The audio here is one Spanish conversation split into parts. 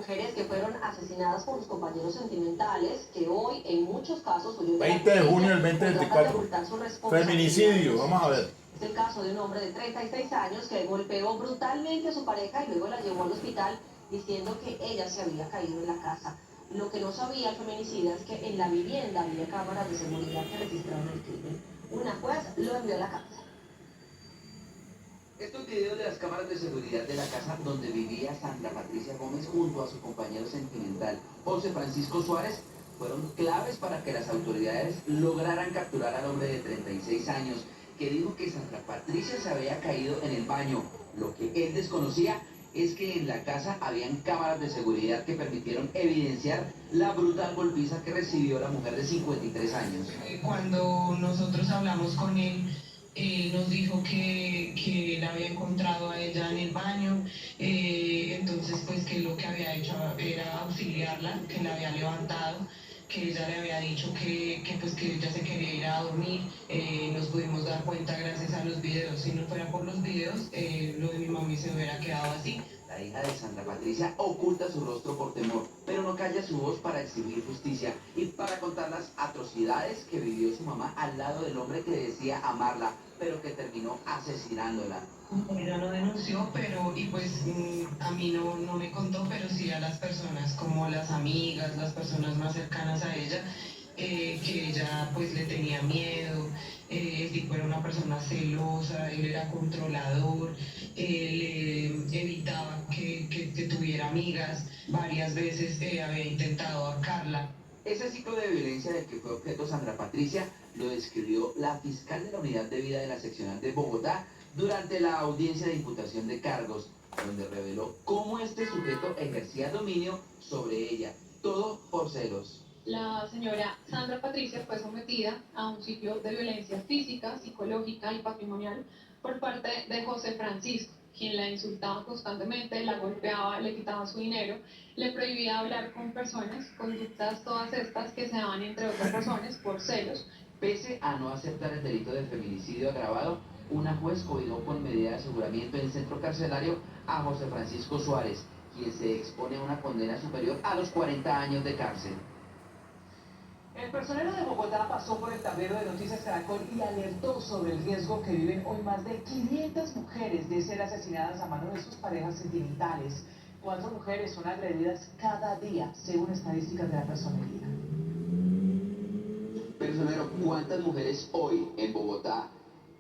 mujeres que fueron asesinadas por sus compañeros sentimentales, que hoy en muchos casos 20 de junio del 2024. Feminicidio, vamos a ver. Es el caso de un hombre de 36 años que golpeó brutalmente a su pareja y luego la llevó al hospital diciendo que ella se había caído en la casa. Lo que no sabía el feminicida es que en la vivienda había cámaras de seguridad que registraron el crimen. Una juez lo envió a la cárcel. Estos videos de las cámaras de seguridad de la casa donde vivía Sandra Patricia Gómez junto a su compañero sentimental José Francisco Suárez fueron claves para que las autoridades lograran capturar al hombre de 36 años que dijo que Sandra Patricia se había caído en el baño. Lo que él desconocía es que en la casa habían cámaras de seguridad que permitieron evidenciar la brutal golpiza que recibió la mujer de 53 años. Cuando nosotros hablamos con él, nos dijo que la había encontrado a ella en el baño, entonces pues que lo que había hecho era auxiliarla, que la había levantado, que ella le había dicho pues que ella se quería ir a dormir. Nos pudimos dar cuenta gracias a los videos. Si no fuera por los videos, lo de mi mami se hubiera quedado así. La hija de Sandra Patricia oculta su rostro por temor, pero no calla su voz para exigir justicia y para contar las atrocidades que vivió su mamá al lado del hombre que decía amarla, pero que terminó asesinándola. Ella no denunció, y pues a mí no me contó, pero sí a las personas como las amigas, las personas más cercanas a ella, que ella pues le tenía miedo, el tipo era una persona celosa, él era controlador, él evitaba que tuviera amigas, varias veces había intentado ahorcarla. Ese ciclo de violencia del que fue objeto Sandra Patricia lo describió la fiscal de la Unidad de Vida de la Seccional de Bogotá durante la audiencia de imputación de cargos, donde reveló cómo este sujeto ejercía dominio sobre ella, todo por celos. La señora Sandra Patricia fue sometida a un ciclo de violencia física, psicológica y patrimonial por parte de José Francisco, quien la insultaba constantemente, la golpeaba, le quitaba su dinero, le prohibía hablar con personas, conductas todas estas que se daban entre otras razones por celos. Pese a no aceptar el delito de feminicidio agravado, una juez cohibó con medida de aseguramiento en el centro carcelario a José Francisco Suárez, quien se expone a una condena superior a los 40 años de cárcel. El personero de Bogotá pasó por el tablero de Noticias Caracol y alertó sobre el riesgo que viven hoy más de 500 mujeres de ser asesinadas a mano de sus parejas sentimentales. 4 mujeres son agredidas cada día, según estadísticas de la personería. Personero, ¿cuántas mujeres hoy en Bogotá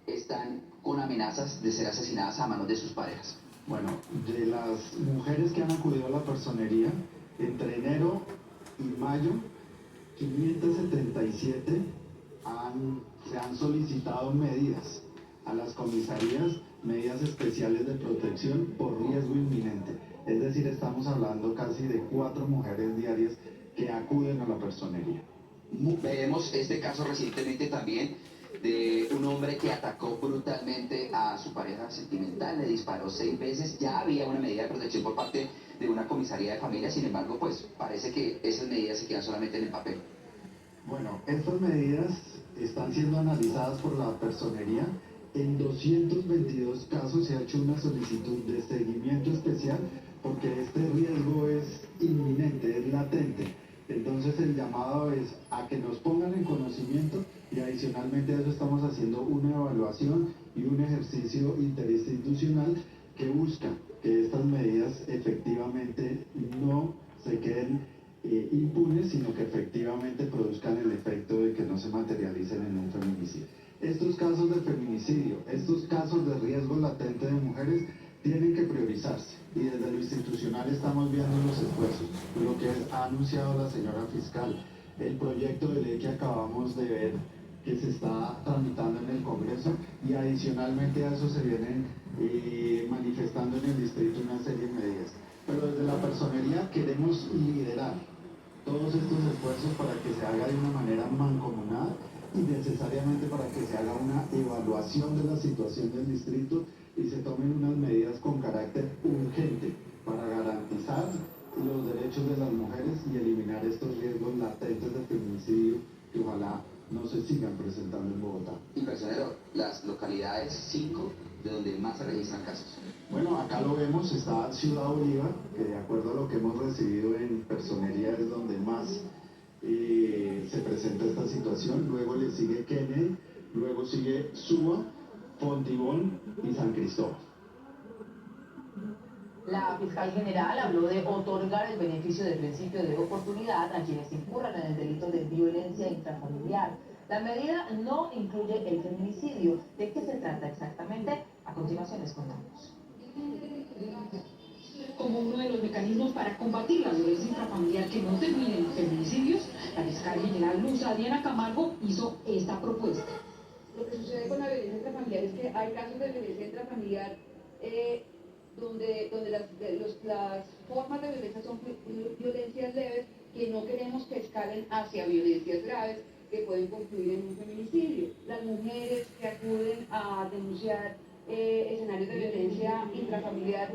están con amenazas de ser asesinadas a manos de sus parejas? Bueno, de las mujeres que han acudido a la personería, entre enero y mayo, 577 se han solicitado medidas a las comisarías, medidas especiales de protección por riesgo inminente. Es decir, estamos hablando casi de 4 mujeres diarias que acuden a la personería. Vemos este caso recientemente también de un hombre que atacó brutalmente a su pareja sentimental, le disparó 6 veces, ya había una medida de protección por parte de una comisaría de familia, sin embargo, pues parece que esas medidas se quedan solamente en el papel. Bueno, estas medidas están siendo analizadas por la personería. En 222 casos se ha hecho una solicitud de seguimiento especial porque este riesgo es inminente, es latente. Entonces el llamado es a que nos pongan en conocimiento y adicionalmente a eso estamos haciendo una evaluación y un ejercicio interinstitucional que busca que estas medidas efectivamente no se queden impunes, sino que efectivamente produzcan el efecto de que no se materialicen en un feminicidio. Estos casos de feminicidio, estos casos de riesgo latente de mujeres tienen que priorizarse y desde lo institucional estamos viendo los esfuerzos, lo que ha anunciado la señora fiscal, el proyecto de ley que acabamos de ver que se está tramitando en el Congreso y adicionalmente a eso se vienen manifestando en el distrito una serie de medidas. Pero desde la personería queremos liderar todos estos esfuerzos para que se haga de una manera mancomunada y necesariamente para que se haga una evaluación de la situación del distrito y se tomen unas medidas con carácter urgente para garantizar los derechos de las mujeres y eliminar estos riesgos latentes de feminicidio que ojalá no se sigan presentando en Bogotá. Y personero, las localidades 5 de donde más se registran casos. Bueno, acá lo vemos, está Ciudad Bolívar, que de acuerdo a lo que hemos recibido presenta esta situación, luego le sigue Kennedy, luego sigue Suba, Fontibón y San Cristóbal. La fiscal general habló de otorgar el beneficio del principio de oportunidad a quienes incurran en el delito de violencia intrafamiliar. La medida no incluye el feminicidio. ¿De qué se trata exactamente? A continuación les contamos. Como uno de los mecanismos para combatir la violencia intrafamiliar que no termine en feminicidios, la fiscal general Luza Diana Camargo hizo esta propuesta. Lo que sucede con la violencia intrafamiliar es que hay casos de violencia intrafamiliar donde las formas de violencia son violencias leves que no queremos que escalen hacia violencias graves que pueden concluir en un feminicidio. Las mujeres que acuden a denunciar escenarios de violencia intrafamiliar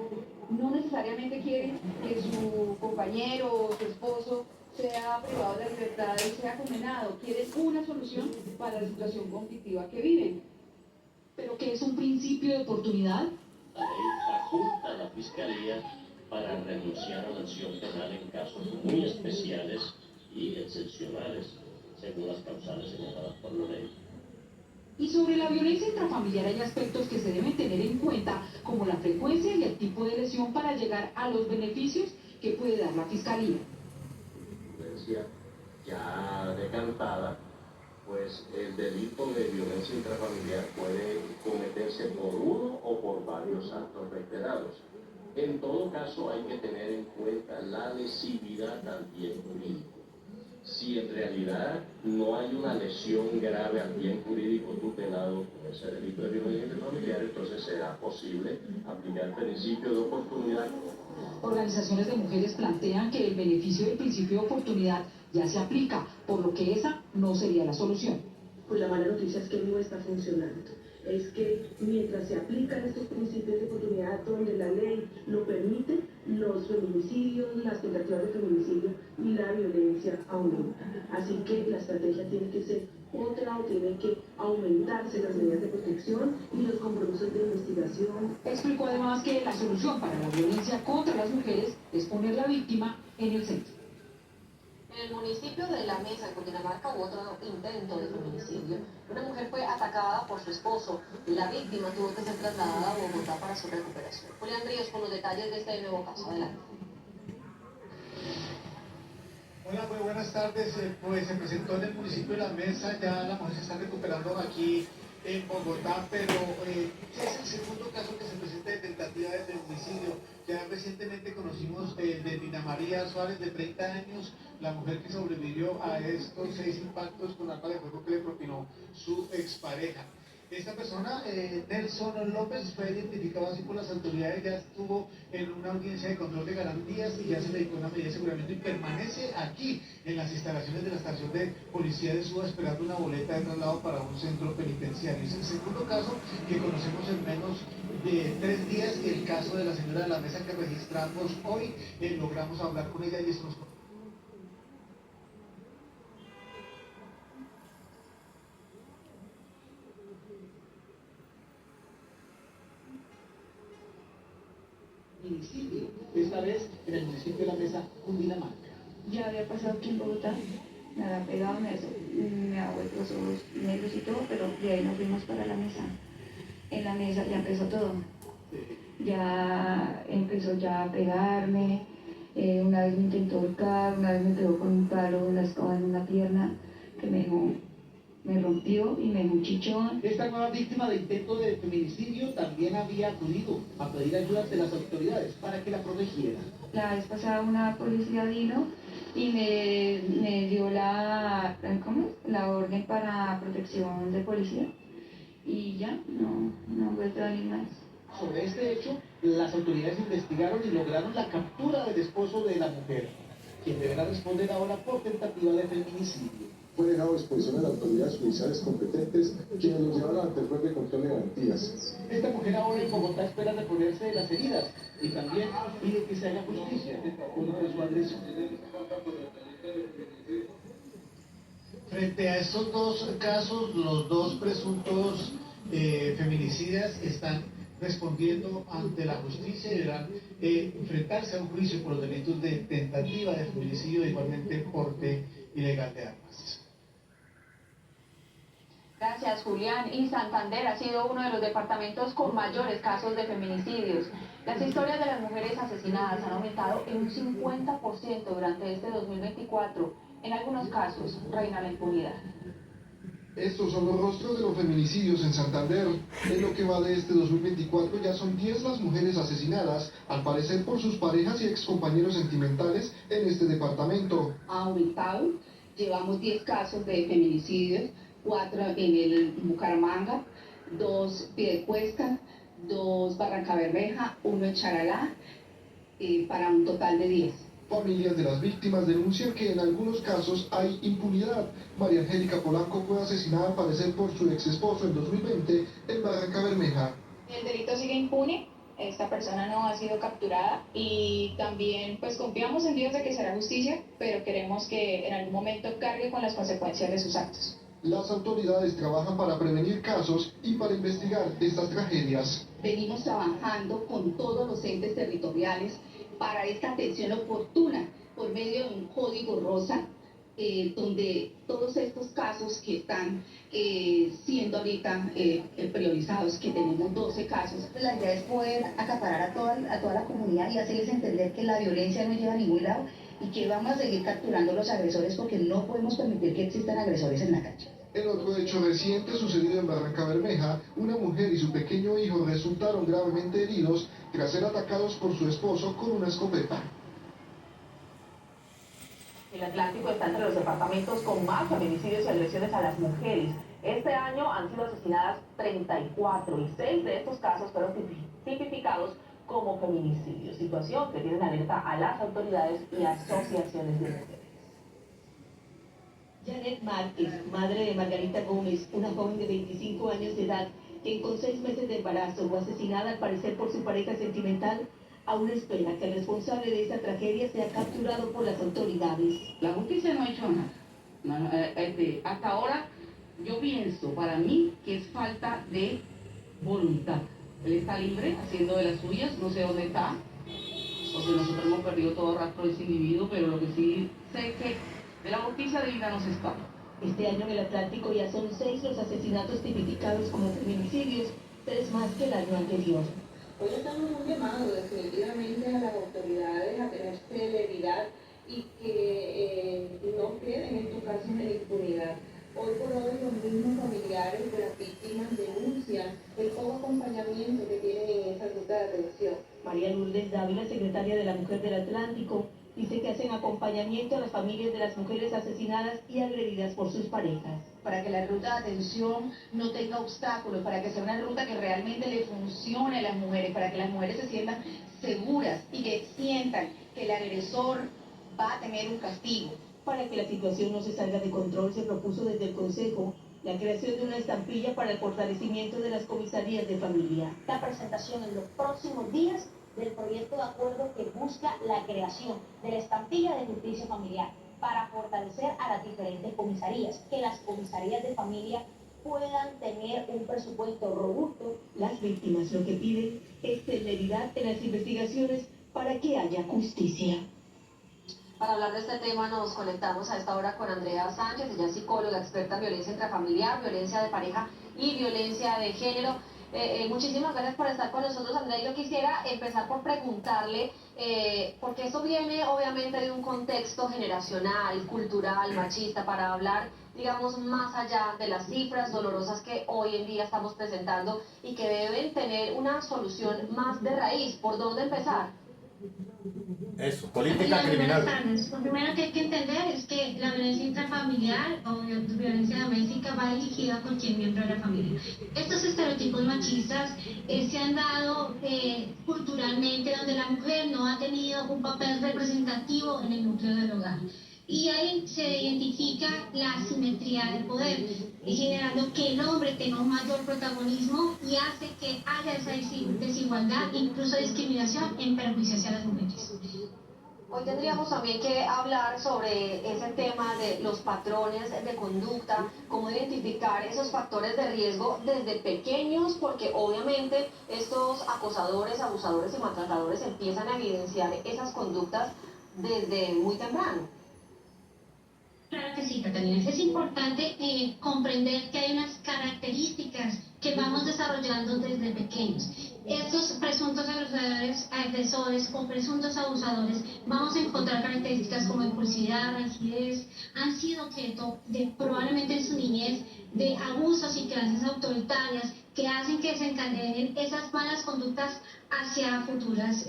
no necesariamente quieren que su compañero o su esposo sea privado de la libertad y sea condenado. Quieren una solución para la situación conflictiva que viven. ¿Pero qué es un principio de oportunidad? La ley faculta a la Fiscalía para renunciar a la acción penal en casos muy especiales y excepcionales, según las causales señaladas por la ley. Y sobre la violencia intrafamiliar hay aspectos que se deben tener en cuenta, como la frecuencia y el tipo de lesión para llegar a los beneficios que puede dar la Fiscalía. Violencia ya decantada, pues el delito de violencia intrafamiliar puede cometerse por uno o por varios actos reiterados. En todo caso hay que tener en cuenta la lesividad al bien jurídico. Si en realidad no hay una lesión grave al bien jurídico tutelado con ese delito de violencia intrafamiliar, entonces será posible aplicar el principio de oportunidad. Organizaciones de mujeres plantean que el beneficio del principio de oportunidad ya se aplica, por lo que esa no sería la solución. Pues la mala noticia es que no está funcionando. Es que mientras se aplican estos principios de oportunidad donde la ley lo permite, los feminicidios, las tentativas de feminicidio y la violencia aumentan. Así que la estrategia tiene que ser otra, o tiene que aumentarse las medidas de protección y los compromisos de investigación. Explicó además que la solución para la violencia contra las mujeres es poner la víctima en el centro. En el municipio de La Mesa, en Cundinamarca, hubo otro intento de feminicidio. Una mujer fue atacada por su esposo. La víctima tuvo que ser trasladada a Bogotá para su recuperación. Julián Ríos con los detalles de este nuevo caso. Adelante. Hola, muy buenas tardes. Pues se presentó en el municipio de La Mesa, ya la mujer se está recuperando aquí en Bogotá, pero es el segundo caso que se presenta de tentativa de feminicidio. Ya recientemente conocimos de Dina María Suárez, de 30 años, la mujer que sobrevivió a estos 6 impactos con arma de fuego que le propinó su expareja. Esta persona, Nelson López, fue identificado así por las autoridades, ya estuvo en una audiencia de control de garantías y ya se le dictó una medida de aseguramiento y permanece aquí en las instalaciones de la estación de policía de Suba esperando una boleta de traslado para un centro penitenciario. Es el segundo caso que conocemos en menos de 3 días, el caso de la señora de La Mesa que registramos hoy. Logramos hablar con ella y esto nos... municipio, esta vez en el municipio de La Mesa, Cundinamarca. Ya había pasado aquí en Bogotá, me había pegado, me había vuelto los ojos negros y todo, pero de ahí nos fuimos para La Mesa. En La Mesa ya empezó todo. Ya empezó ya a pegarme, una vez me intentó ahorcar, una vez me pegó con un palo de la escoba en una pierna, que me rompió y me dio un chichón. Esta nueva víctima de intento de feminicidio también había acudido a pedir ayuda de las autoridades para que la protegieran. La vez pasada una policía vino y me dio la orden para protección de policía y ya, no he vuelto a venir más. Sobre este hecho, las autoridades investigaron y lograron la captura del esposo de la mujer, quien deberá responder ahora por tentativa de feminicidio. Fue dejado a disposición de las autoridades judiciales competentes, quienes lo llevaron ante el juez de control de garantías. Esta mujer ahora en Bogotá espera reponerse de las heridas y también pide que se haga justicia contra su agresor. Frente a estos dos casos, los dos presuntos feminicidas están respondiendo ante la justicia y deberán enfrentarse a un juicio por los delitos de tentativa de feminicidio e igualmente porte ilegal de armas. Gracias, Julián. Y Santander ha sido uno de los departamentos con mayores casos de feminicidios. Las historias de las mujeres asesinadas han aumentado en un 50% durante este 2024. En algunos casos, reina la impunidad. Estos son los rostros de los feminicidios en Santander. En lo que va de este 2024 ya son 10 las mujeres asesinadas, al parecer por sus parejas y excompañeros sentimentales en este departamento. Ha aumentado, llevamos 10 casos de feminicidios, 4 en el Bucaramanga, 2 Piedecuesta, 2 Barranca Bermeja, 1 en Charalá, para un total de 10. Familias de las víctimas denuncian que en algunos casos hay impunidad. María Angélica Polanco fue asesinada al parecer por su ex esposo en 2020 en Barranca Bermeja. El delito sigue impune, esta persona no ha sido capturada y también pues confiamos en Dios de que será justicia, pero queremos que en algún momento cargue con las consecuencias de sus actos. Las autoridades trabajan para prevenir casos y para investigar estas tragedias. Venimos trabajando con todos los entes territoriales para esta atención oportuna por medio de un código rosa, donde todos estos casos que están siendo ahorita priorizados, que tenemos 12 casos. La idea es poder acaparar a toda la comunidad y hacerles entender que la violencia no lleva a ningún lado y que vamos a seguir capturando a los agresores porque no podemos permitir que existan agresores en la calle. En otro hecho reciente sucedido en Barranca Bermeja, una mujer y su pequeño hijo resultaron gravemente heridos tras ser atacados por su esposo con una escopeta. El Atlántico está entre los departamentos con más feminicidios y agresiones a las mujeres. Este año han sido asesinadas 34 y 6 de estos casos fueron tipificados como feminicidios, situación que tiene en alerta a las autoridades y asociaciones de mujeres. Janet Márquez, madre de Margarita Gómez, una joven de 25 años de edad, quien con 6 meses de embarazo fue asesinada al parecer por su pareja sentimental, aún espera que el responsable de esta tragedia sea capturado por las autoridades. La justicia no ha hecho nada. Hasta ahora yo pienso, para mí, que es falta de voluntad. Él está libre, haciendo de las suyas, no sé dónde está, porque nosotros hemos perdido todo rastro de ese individuo, pero lo que sí sé es que de la justicia divina no se escapa. Este año en el Atlántico ya son 6 los asesinatos tipificados como feminicidios, 3 más que el año anterior. Hoy estamos un llamado definitivamente a las autoridades a tener celeridad y que no queden estos casos en la impunidad. Hoy por hoy los mismos familiares de las víctimas denuncian el poco acompañamiento que tienen en esa ruta de atención. María Lourdes Dávila, secretaria de la Mujer del Atlántico, dice que hacen acompañamiento a las familias de las mujeres asesinadas y agredidas por sus parejas. Para que la ruta de atención no tenga obstáculos, para que sea una ruta que realmente le funcione a las mujeres, para que las mujeres se sientan seguras y que sientan que el agresor va a tener un castigo. Para que la situación no se salga de control, se propuso desde el Consejo la creación de una estampilla para el fortalecimiento de las comisarías de familia. La presentación en los próximos días del proyecto de acuerdo que busca la creación de la estampilla de justicia familiar para fortalecer a las diferentes comisarías, que las comisarías de familia puedan tener un presupuesto robusto. Las víctimas lo que piden es celeridad en las investigaciones para que haya justicia. Para hablar de este tema nos conectamos a esta hora con Andrea Sánchez, ella es psicóloga, experta en violencia intrafamiliar, violencia de pareja y violencia de género. Muchísimas gracias por estar con nosotros, Andrea. Yo quisiera empezar por preguntarle, porque eso viene obviamente de un contexto generacional, cultural, machista, para hablar, digamos, más allá de las cifras dolorosas que hoy en día estamos presentando y que deben tener una solución más de raíz. ¿Por dónde empezar? Eso, política criminal. Buenas tardes. Lo primero que hay que entender es que la violencia intrafamiliar o violencia doméstica va dirigida a cualquier miembro de la familia. Estos estereotipos machistas se han dado culturalmente, donde la mujer no ha tenido un papel representativo en el núcleo del hogar. Y ahí se identifica la asimetría del poder, generando que el hombre tenga un mayor protagonismo y hace que haya esa desigualdad, incluso discriminación en perjuicio hacia las mujeres. Hoy tendríamos también que hablar sobre ese tema de los patrones de conducta, cómo identificar esos factores de riesgo desde pequeños, porque obviamente estos acosadores, abusadores y maltratadores empiezan a evidenciar esas conductas desde muy temprano. Claro Claro que sí, Catalina. Es importante comprender que hay unas características que vamos desarrollando desde pequeños. Estos presuntos agresores o presuntos abusadores, vamos a encontrar características como impulsividad, rigidez, han sido objeto de, probablemente en su niñez, de abusos y crianzas autoritarias que hacen que se encadenen esas malas conductas hacia futuras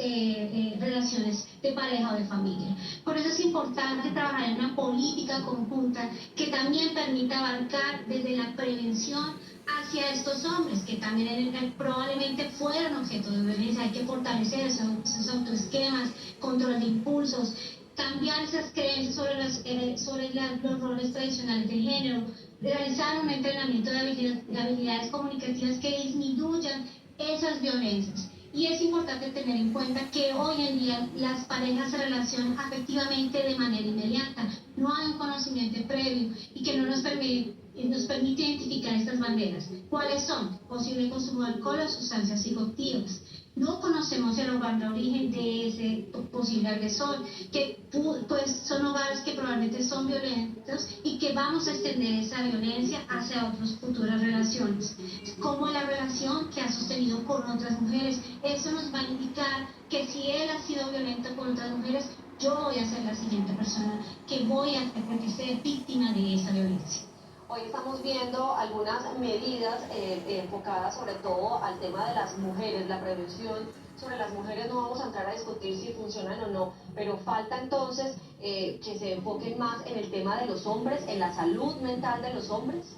relaciones de pareja o de familia. Por eso es importante trabajar en una política conjunta que también permita abarcar desde la prevención hacia estos hombres que también probablemente fueron objeto de violencia. Hay que fortalecer esos autoesquemas, control de impulsos, cambiar esas creencias sobre los roles tradicionales de género, realizar un entrenamiento de habilidades comunicativas que disminuyan esas violencias. Y es importante tener en cuenta que hoy en día las parejas se relacionan afectivamente de manera inmediata, no hay un conocimiento previo y que no nos permite identificar estas banderas. ¿Cuáles son? Posible consumo de alcohol o sustancias psicoactivas. No conocemos el hogar de origen de ese posible agresor, que pues son hogares que probablemente son violentos y que vamos a extender esa violencia hacia otras futuras relaciones, como la relación que ha sostenido con otras mujeres. Eso nos va a indicar que si él ha sido violento con otras mujeres, yo voy a ser la siguiente persona que voy a ser víctima de esa violencia. Hoy estamos viendo algunas medidas enfocadas sobre todo al tema de las mujeres, la prevención sobre las mujeres. No vamos a entrar a discutir si funcionan o no, pero falta entonces que se enfoquen más en el tema de los hombres, en la salud mental de los hombres.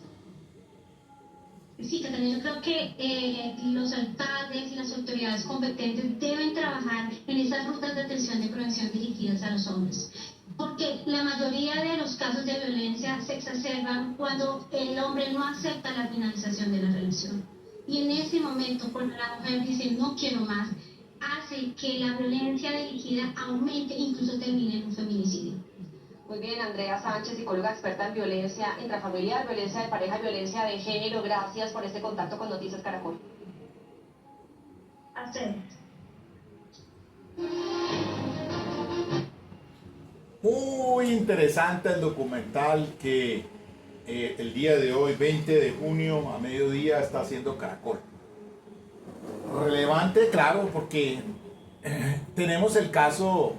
Sí, Catalina, yo creo que los alcaldes y las autoridades competentes deben trabajar en esas rutas de atención de prevención dirigidas a los hombres. Porque la mayoría de los casos de violencia se exacerban cuando el hombre no acepta la finalización de la relación. Y en ese momento, cuando la mujer dice no quiero más, hace que la violencia dirigida aumente e incluso termine en un feminicidio. Muy bien, Andrea Sánchez, psicóloga experta en violencia intrafamiliar, violencia de pareja y violencia de género. Gracias por este contacto con Noticias Caracol. A ustedes. Muy interesante el documental que el día de hoy, 20 de junio, a mediodía, está haciendo Caracol. Relevante, claro, porque tenemos el caso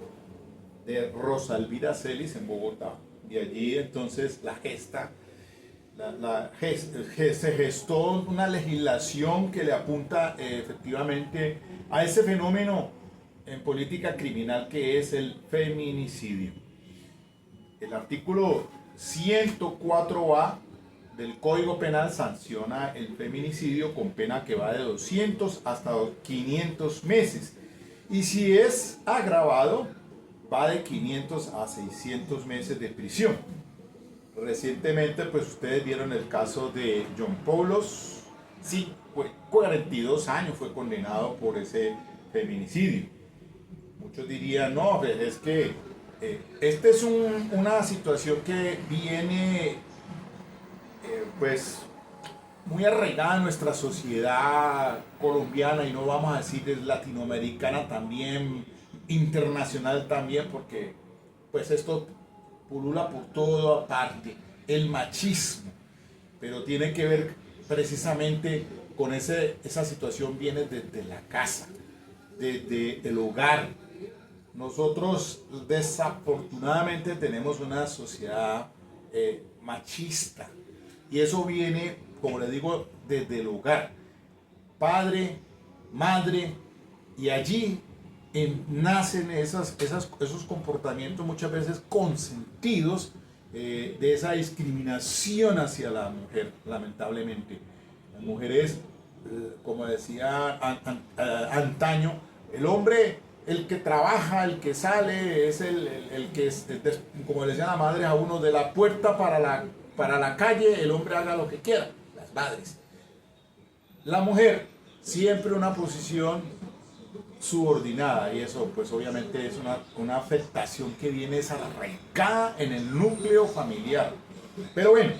de Rosa Elvira Celis en Bogotá. Y allí entonces se gestó una legislación que le apunta efectivamente a ese fenómeno en política criminal que es el feminicidio. El artículo 104A del Código Penal sanciona el feminicidio con pena que va de 200 hasta 500 meses. Y si es agravado, va de 500 a 600 meses de prisión. Recientemente, pues ustedes vieron el caso de John Paulos. Sí, 42 años fue condenado por ese feminicidio. Muchos dirían, no, es que esta es una situación que viene pues muy arraigada en nuestra sociedad colombiana, y no vamos a decir es latinoamericana también, internacional también, porque pues esto pulula por toda parte, el machismo, pero tiene que ver precisamente con esa situación, viene desde la casa, desde el hogar. Nosotros desafortunadamente tenemos una sociedad machista, y eso viene, como les digo, desde el hogar, padre, madre, y allí nacen esos comportamientos muchas veces consentidos de esa discriminación hacia la mujer. Lamentablemente las mujeres, como decía antaño, el hombre, el que trabaja, el que sale, es el que es, como le decía la madre a uno, de la puerta para la calle, el hombre haga lo que quiera, las madres. La mujer, siempre una posición subordinada, y eso pues obviamente es una afectación que viene arraigada en el núcleo familiar. Pero bueno,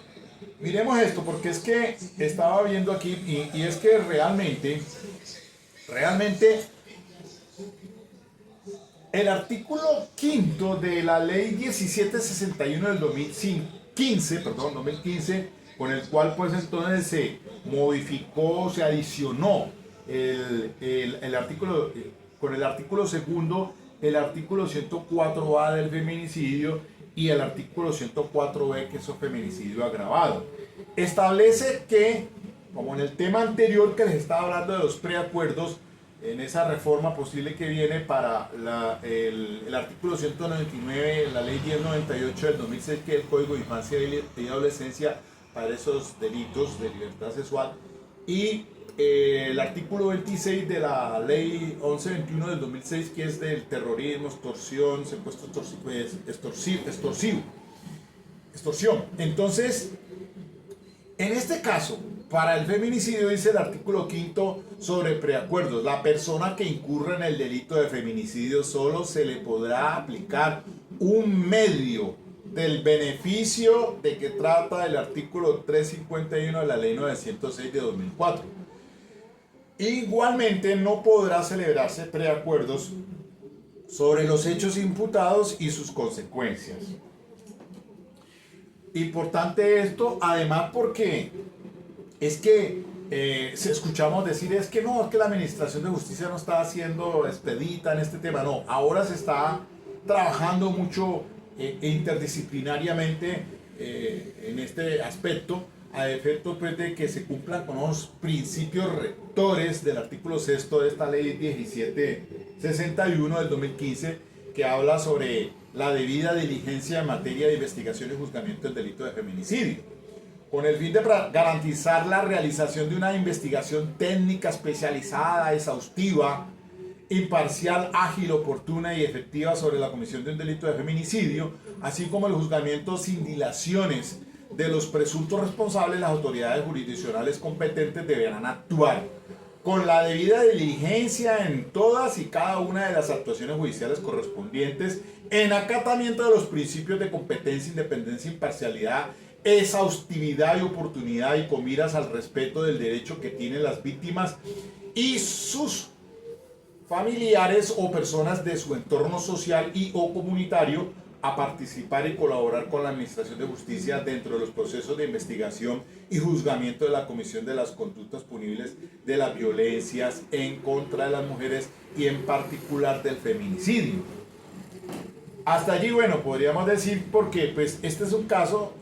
miremos esto, porque es que estaba viendo aquí, y es que realmente el artículo 5 de la ley 1761 del 2005 2015, con el cual pues entonces se modificó, se adicionó el artículo, con el artículo segundo, el artículo 104A del feminicidio y el artículo 104B, que es el feminicidio agravado. Establece que, como en el tema anterior que les estaba hablando de los preacuerdos, en esa reforma posible que viene para el artículo 199, la ley 1098 del 2006, que es el Código de Infancia y Adolescencia para esos delitos de libertad sexual, y el artículo 26 de la ley 1121 del 2006, que es del terrorismo, extorsión, secuestro extorsión. Entonces, en este caso, para el feminicidio dice el artículo 5 sobre preacuerdos: la persona que incurra en el delito de feminicidio solo se le podrá aplicar un medio del beneficio de que trata el artículo 351 de la ley 906 de 2004. Igualmente no podrá celebrarse preacuerdos sobre los hechos imputados y sus consecuencias. Importante esto, además, porque es que escuchamos decir es que la Administración de Justicia no está haciendo expedita en este tema. No, ahora se está trabajando mucho interdisciplinariamente en este aspecto, a efecto pues, de que se cumplan con los principios rectores del artículo 6 de esta ley 1761 del 2015, que habla sobre la debida diligencia en materia de investigación y juzgamiento del delito de feminicidio, con el fin de garantizar la realización de una investigación técnica especializada, exhaustiva, imparcial, ágil, oportuna y efectiva sobre la comisión de un delito de feminicidio, así como el juzgamiento sin dilaciones de los presuntos responsables. Las autoridades jurisdiccionales competentes deberán actuar con la debida diligencia en todas y cada una de las actuaciones judiciales correspondientes, en acatamiento de los principios de competencia, independencia, imparcialidad, exhaustividad y oportunidad, y con miras al respeto del derecho que tienen las víctimas y sus familiares o personas de su entorno social y o comunitario a participar y colaborar con la Administración de Justicia dentro de los procesos de investigación y juzgamiento de la comisión de las conductas punibles de las violencias en contra de las mujeres y en particular del feminicidio. Hasta allí, bueno, podríamos decir, porque pues este es un caso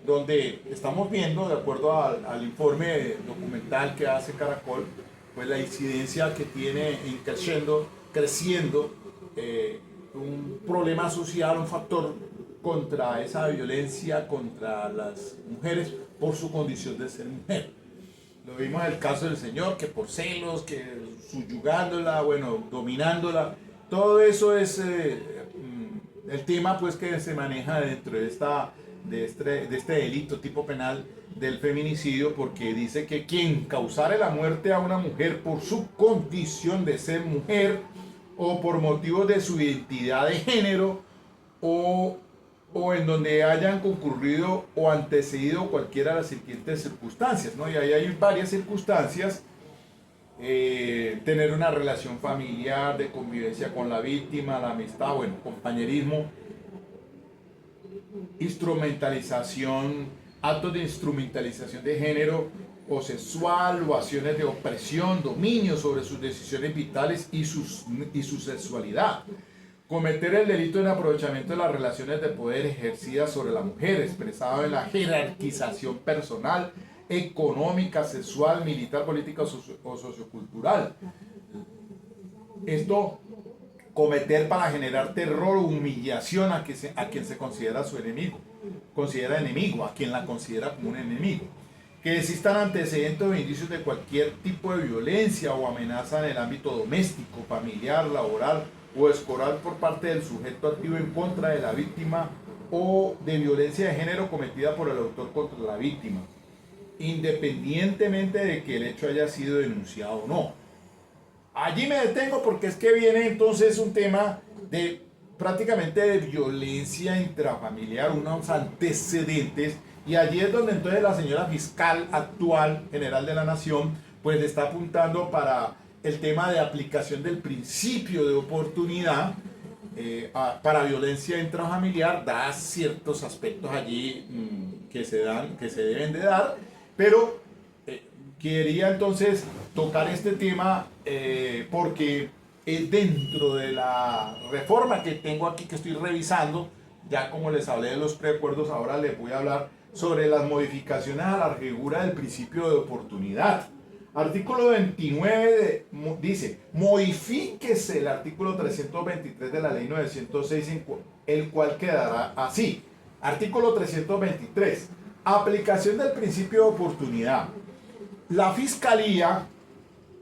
donde estamos viendo, de acuerdo al informe documental que hace Caracol, pues la incidencia que tiene creciendo un problema social, un factor contra esa violencia contra las mujeres por su condición de ser mujer. Lo vimos en el caso del señor, que por celos, que subyugándola, bueno, dominándola, todo eso es el tema pues que se maneja dentro de este delito tipo penal del feminicidio, porque dice que quien causare la muerte a una mujer por su condición de ser mujer o por motivos de su identidad de género o en donde hayan concurrido o antecedido cualquiera de las siguientes circunstancias, ¿no? Y ahí hay varias circunstancias: tener una relación familiar, de convivencia con la víctima, la amistad, bueno, compañerismo, instrumentalización, actos de instrumentalización de género o sexual, o acciones de opresión, dominio sobre sus decisiones vitales y su sexualidad. Cometer el delito en aprovechamiento de las relaciones de poder ejercidas sobre la mujer, expresado en la jerarquización personal, económica, sexual, militar, política o sociocultural. Esto, cometer para generar terror o humillación a quien se considera su enemigo, a quien la considera como un enemigo. Que existan antecedentes o indicios de cualquier tipo de violencia o amenaza en el ámbito doméstico, familiar, laboral o escolar por parte del sujeto activo en contra de la víctima, o de violencia de género cometida por el autor contra la víctima, independientemente de que el hecho haya sido denunciado o no. Allí me detengo porque es que viene entonces un tema de prácticamente de violencia intrafamiliar, unos antecedentes, y allí es donde entonces la señora fiscal actual general de la Nación pues está apuntando para el tema de aplicación del principio de oportunidad para violencia intrafamiliar da ciertos aspectos allí que se deben de dar, pero quería entonces tocar este tema porque dentro de la reforma que tengo aquí, que estoy revisando, ya como les hablé de los preacuerdos, ahora les voy a hablar sobre las modificaciones a la figura del principio de oportunidad. Artículo 29 dice, modifíquese el artículo 323 de la ley 906, el cual quedará así. Artículo 323, aplicación del principio de oportunidad. La Fiscalía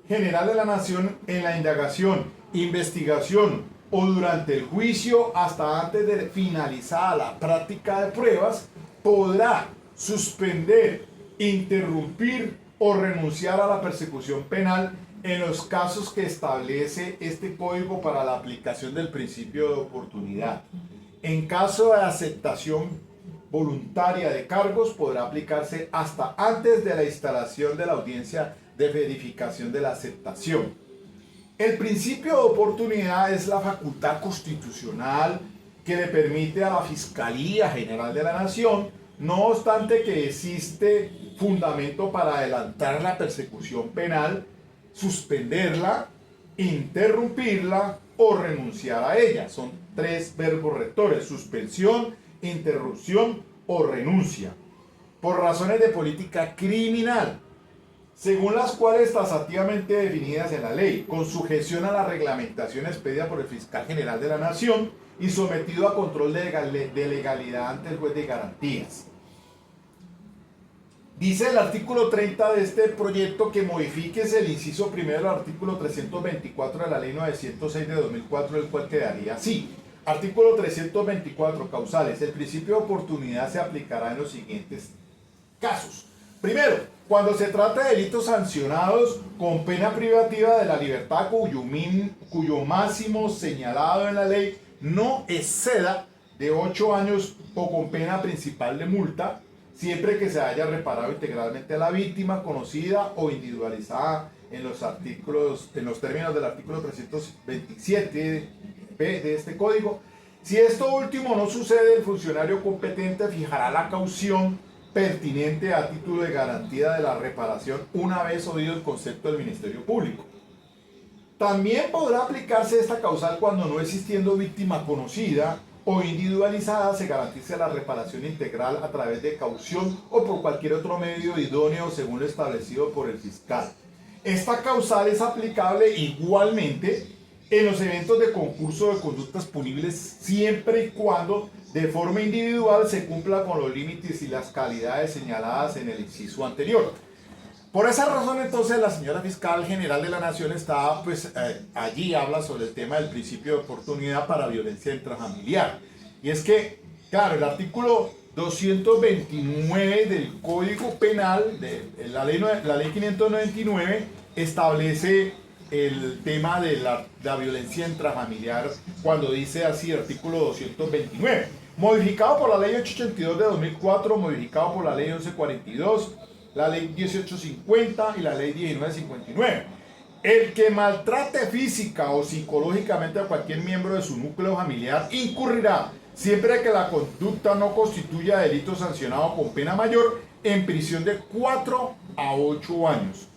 General de la Nación, en la indagación, investigación o durante el juicio hasta antes de finalizada la práctica de pruebas, podrá suspender, interrumpir o renunciar a la persecución penal en los casos que establece este código para la aplicación del principio de oportunidad. En caso de aceptación voluntaria de cargos, podrá aplicarse hasta antes de la instalación de la audiencia de verificación de la aceptación. El principio de oportunidad es la facultad constitucional que le permite a la Fiscalía General de la Nación, no obstante que existe fundamento para adelantar la persecución penal, suspenderla, interrumpirla o renunciar a ella. Son tres verbos rectores: suspensión, interrupción o renuncia, por razones de política criminal, según las cuales taxativamente definidas en la ley, con sujeción a la reglamentación expedida por el Fiscal General de la Nación y sometido a control de legalidad ante el juez de garantías. Dice el artículo 30 de este proyecto que modifíquese el inciso primero del artículo 324 de la ley 906 de 2004, el cual quedaría así. Artículo 324, causales. El principio de oportunidad se aplicará en los siguientes casos. Primero, cuando se trata de delitos sancionados con pena privativa de la libertad cuyo máximo señalado en la ley no exceda de 8 años o con pena principal de multa, siempre que se haya reparado integralmente a la víctima conocida o individualizada en los términos del artículo 327b de este código. Si esto último no sucede, el funcionario competente fijará la caución pertinente a título de garantía de la reparación una vez oído el concepto del Ministerio Público. También podrá aplicarse esta causal cuando, no existiendo víctima conocida o individualizada, se garantice la reparación integral a través de caución o por cualquier otro medio idóneo según lo establecido por el fiscal. Esta causal es aplicable igualmente en los eventos de concurso de conductas punibles siempre y cuando de forma individual se cumpla con los límites y las calidades señaladas en el inciso anterior. Por esa razón, entonces, la señora Fiscal General de la Nación está, allí habla sobre el tema del principio de oportunidad para violencia intrafamiliar. Y es que, claro, el artículo 229 del Código Penal, de la ley 599, establece el tema de la violencia intrafamiliar cuando dice así, artículo 229, modificado por la ley 882 de 2004, modificado por la ley 1142, la ley 1850 y la ley 1959. El que maltrate física o psicológicamente a cualquier miembro de su núcleo familiar incurrirá, siempre que la conducta no constituya delito sancionado con pena mayor, en prisión de 4 a 8 años.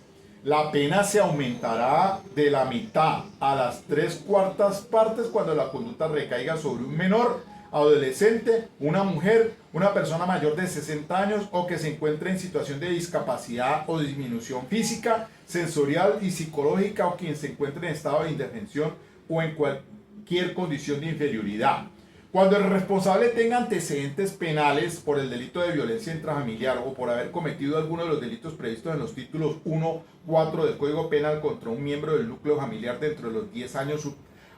La pena se aumentará de la mitad a las 3/4 partes cuando la conducta recaiga sobre un menor, adolescente, una mujer, una persona mayor de 60 años o que se encuentre en situación de discapacidad o disminución física, sensorial y psicológica, o quien se encuentre en estado de indefensión o en cualquier condición de inferioridad. Cuando el responsable tenga antecedentes penales por el delito de violencia intrafamiliar o por haber cometido alguno de los delitos previstos en los títulos 1, 4 del Código Penal contra un miembro del núcleo familiar dentro de los 10 años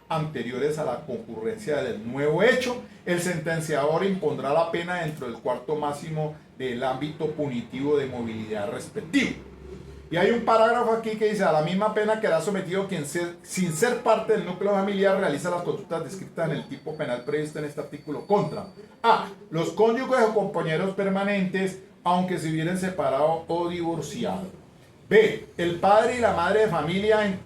anteriores a la concurrencia del nuevo hecho, el sentenciador impondrá la pena dentro del cuarto máximo del ámbito punitivo de movilidad respectivo. Y hay un parágrafo aquí que dice: a la misma pena quedará sometido quien sin ser parte del núcleo familiar realiza las conductas descritas en el tipo penal previsto en este artículo contra a. los cónyuges o compañeros permanentes, aunque se hubieran separado o divorciado; b. el padre y la madre de familia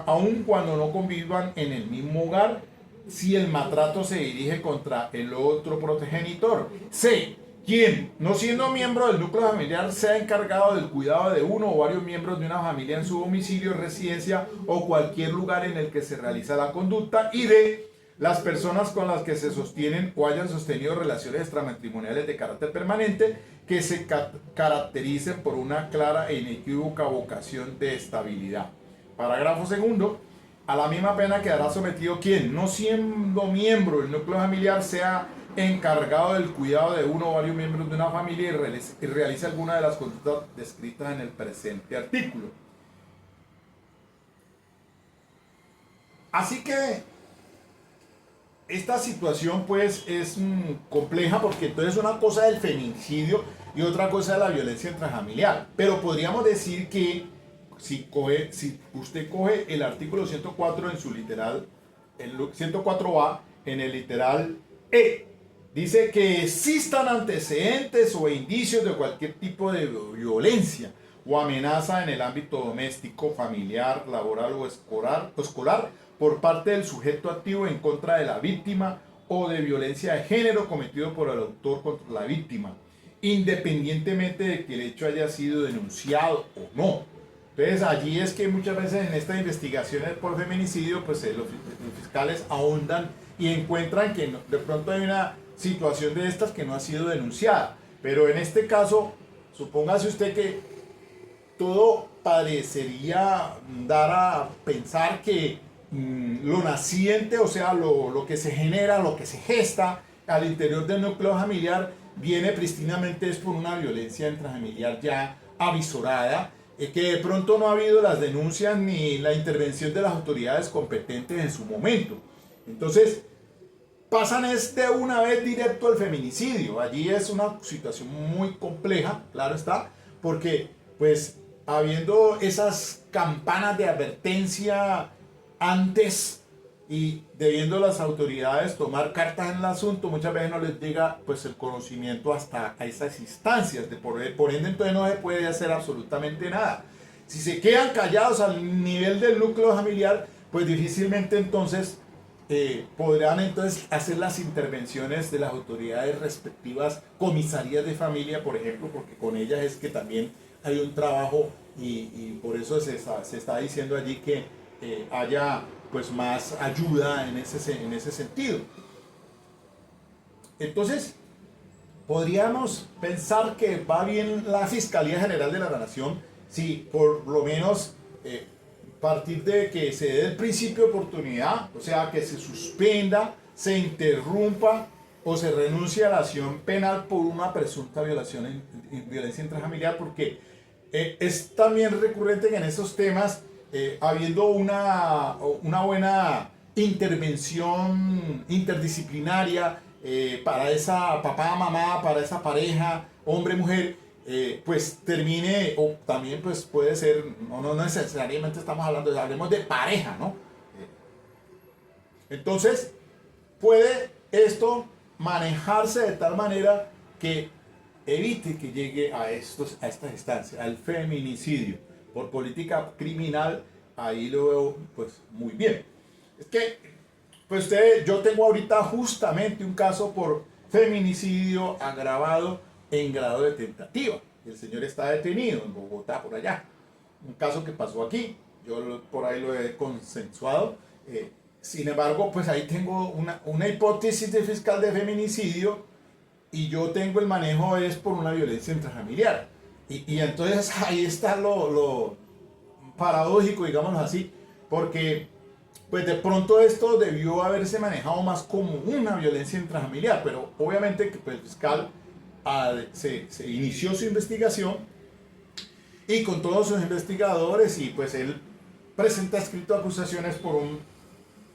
aun cuando no convivan en el mismo hogar; si el maltrato se dirige contra el otro progenitor. C. Quien, no siendo miembro del núcleo familiar, sea encargado del cuidado de uno o varios miembros de una familia en su domicilio, residencia o cualquier lugar en el que se realiza la conducta. Y D. Las personas con las que se sostienen o hayan sostenido relaciones extramatrimoniales de carácter permanente que se caractericen por una clara e inequívoca vocación de estabilidad. Parágrafo segundo. A la misma pena quedará sometido quien, no siendo miembro del núcleo familiar, sea encargado del cuidado de uno o varios miembros de una familia y realice alguna de las conductas descritas en el presente artículo. Así que esta situación pues es compleja, porque entonces una cosa es el feminicidio y otra cosa es la violencia intrafamiliar. Pero podríamos decir que si usted coge el artículo 104 en su literal, el 104A en el literal E, dice que existan antecedentes o indicios de cualquier tipo de violencia o amenaza en el ámbito doméstico, familiar, laboral o escolar por parte del sujeto activo en contra de la víctima, o de violencia de género cometido por el autor contra la víctima, independientemente de que el hecho haya sido denunciado o no. Entonces allí es que muchas veces en estas investigaciones por feminicidio pues los fiscales ahondan y encuentran que de pronto hay una situación de estas que no ha sido denunciada. Pero en este caso, supóngase usted que todo parecería dar a pensar que lo naciente, o sea, lo que se genera, lo que se gesta al interior del núcleo familiar, viene prístinamente es por una violencia intrafamiliar ya avisorada, que de pronto no ha habido las denuncias ni la intervención de las autoridades competentes en su momento. Entonces, pasan de una vez directo al feminicidio. Allí es una situación muy compleja, claro está, porque pues habiendo esas campanas de advertencia antes y debiendo las autoridades tomar cartas en el asunto, muchas veces no les llega pues el conocimiento hasta a esas instancias, por ende entonces no se puede hacer absolutamente nada. Si se quedan callados al nivel del núcleo familiar, pues difícilmente entonces podrán entonces hacer las intervenciones de las autoridades respectivas, comisarías de familia, por ejemplo, porque con ellas es que también hay un trabajo y por eso se está diciendo allí que haya pues más ayuda en ese sentido. Entonces, podríamos pensar que va bien la Fiscalía General de la Nación si por lo menos partir de que se dé el principio de oportunidad, o sea, que se suspenda, se interrumpa o se renuncie a la acción penal por una presunta violación en violencia intrafamiliar, porque es también recurrente que en estos temas, habiendo una buena intervención interdisciplinaria para esa papá, mamá, para esa pareja, hombre, mujer, pues termine, o también pues puede ser, no necesariamente estamos hablemos de pareja, ¿no? Entonces, puede esto manejarse de tal manera que evite que llegue a estas instancias, al feminicidio. Por política criminal, ahí lo veo pues muy bien. Es que, pues yo tengo ahorita justamente un caso por feminicidio agravado en grado de tentativa. El señor está detenido en Bogotá, por allá. Un caso que pasó aquí, yo por ahí lo he consensuado. Sin embargo, pues ahí tengo una hipótesis de fiscal de feminicidio y yo tengo el manejo es por una violencia intrafamiliar. Y entonces ahí está lo paradójico, digámoslo así, porque pues de pronto esto debió haberse manejado más como una violencia intrafamiliar, pero obviamente que pues, el fiscal se inició su investigación y con todos sus investigadores, y pues él presenta escrito acusaciones por un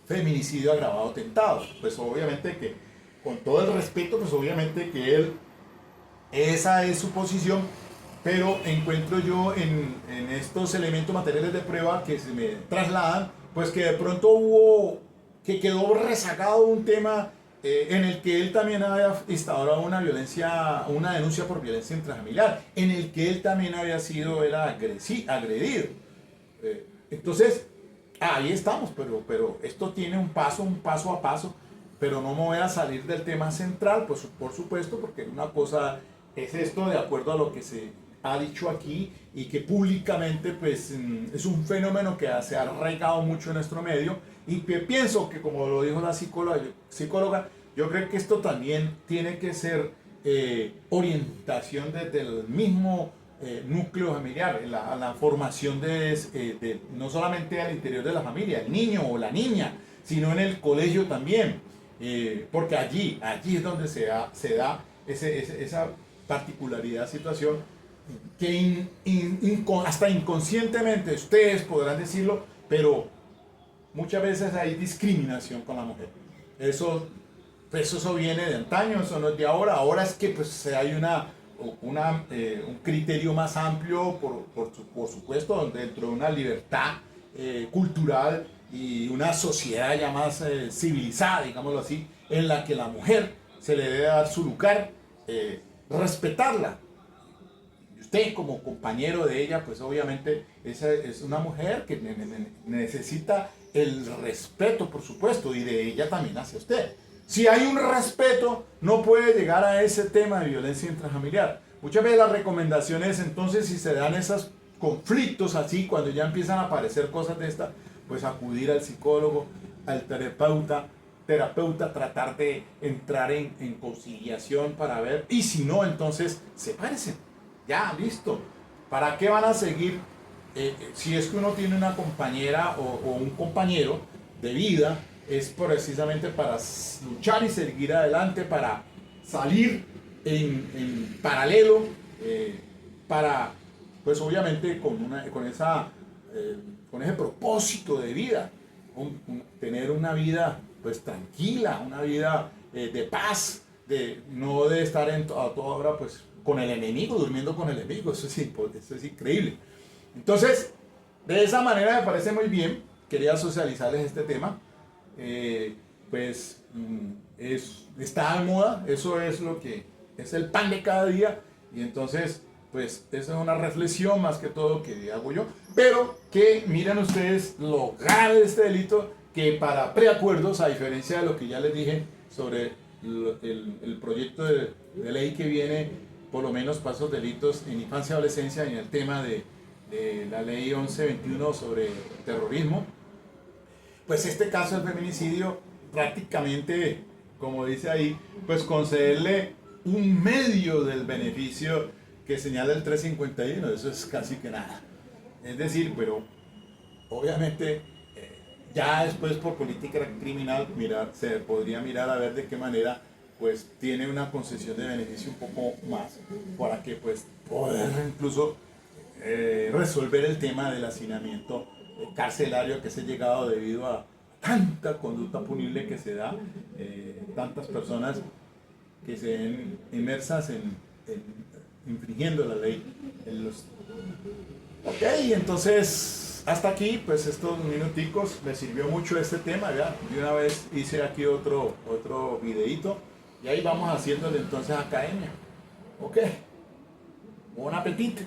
feminicidio agravado tentado. Pues obviamente que, con todo el respeto, pues obviamente que esa es su posición, pero encuentro yo en estos elementos materiales de prueba que se me trasladan, pues que de pronto quedó rezagado un tema en el que él también había instaurado una denuncia por violencia intrafamiliar, en el que él también había sido agredido. Entonces, ahí estamos, pero esto tiene un paso a paso, pero no me voy a salir del tema central, pues, por supuesto, porque una cosa es esto de acuerdo a lo que se ha dicho aquí y que públicamente pues es un fenómeno que se ha arraigado mucho en nuestro medio y que pienso que, como lo dijo la psicóloga, yo creo que esto también tiene que ser orientación desde el mismo núcleo familiar, la formación de no solamente al interior de la familia, el niño o la niña, sino en el colegio también, porque allí es donde se da esa particularidad, situación que hasta inconscientemente ustedes podrán decirlo, pero muchas veces hay discriminación con la mujer. Eso viene de antaño, eso no es de ahora. Ahora es que pues hay un criterio más amplio, por supuesto, dentro de una libertad cultural y una sociedad ya más civilizada, digámoslo así, en la que la mujer se le debe dar su lugar, respetarla. Y usted como compañero de ella, pues obviamente esa es una mujer que necesita el respeto, por supuesto, y de ella también hacia usted. Si hay un respeto, no puede llegar a ese tema de violencia intrafamiliar. Muchas veces la recomendación es, entonces, si se dan esos conflictos así, cuando ya empiezan a aparecer cosas de esta, pues acudir al psicólogo, al terapeuta, tratar de entrar en conciliación para ver, y si no, entonces, sepárense. Ya, listo. ¿Para qué van a seguir? Si es que uno tiene una compañera o un compañero de vida, es precisamente para luchar y seguir adelante, para salir en paralelo, para, pues obviamente con ese propósito de vida, tener una vida pues tranquila, una vida de paz, no de estar a toda hora pues con el enemigo, durmiendo con el enemigo. Eso es increíble. Entonces, de esa manera me parece muy bien, quería socializarles este tema. Está de moda, eso es lo que es el pan de cada día, y entonces pues esa es una reflexión más que todo que hago yo, pero que miren ustedes lo grave de este delito, que para preacuerdos, a diferencia de lo que ya les dije sobre el proyecto de ley que viene, por lo menos para esos delitos en infancia y adolescencia, en el tema de la ley 1121 sobre terrorismo, pues este caso del feminicidio, prácticamente, como dice ahí, pues concederle un medio del beneficio que señala el 351, eso es casi que nada. Es decir, pero obviamente ya después por política criminal se podría mirar a ver de qué manera pues tiene una concesión de beneficio un poco más, para que pues poder incluso resolver el tema del hacinamiento carcelario que se ha llegado debido a tanta conducta punible que se da, tantas personas que se ven inmersas en infringiendo la ley. Ok, entonces hasta aquí, pues estos minuticos me sirvió mucho este tema, ya de una vez hice aquí otro videito y ahí vamos haciéndole entonces academia. Ok, buen apetito.